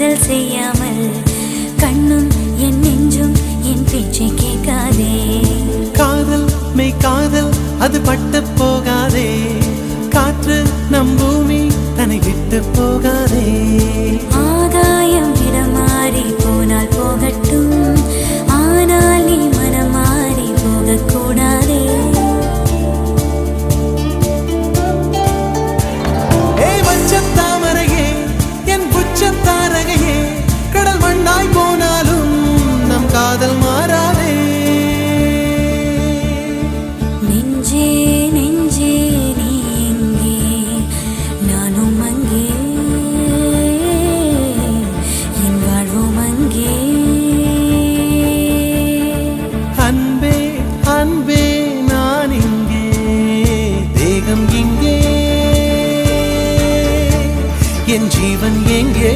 காதல் செய்யாமல் கண்ணும் என் நெஞ்சும் என் பேச்சை கேட்காதே. காதல் மெய் காதல் அது பட்டு போகாதே, காற்று நம் பூமி தன்னை விட்டு போகாதே. ஆகாயம் இடமாறி போனால் போகட்டும், ஆனால் நீ மனம் மாறி போகக்கூடாதே. தாமரையே என் புச்சத்தாரகையே, கடல் மண்ணாய் போனாலும் நம் காதல் மாறாதே. நெஞ்சே நெஞ்சே நீ எங்கே, நானும் அங்கே, என் வாழ்வும் அங்கே. அன்பே அன்பே நான் இங்கே, தேகம் இங்கே, என் ஜீவன் எங்கே.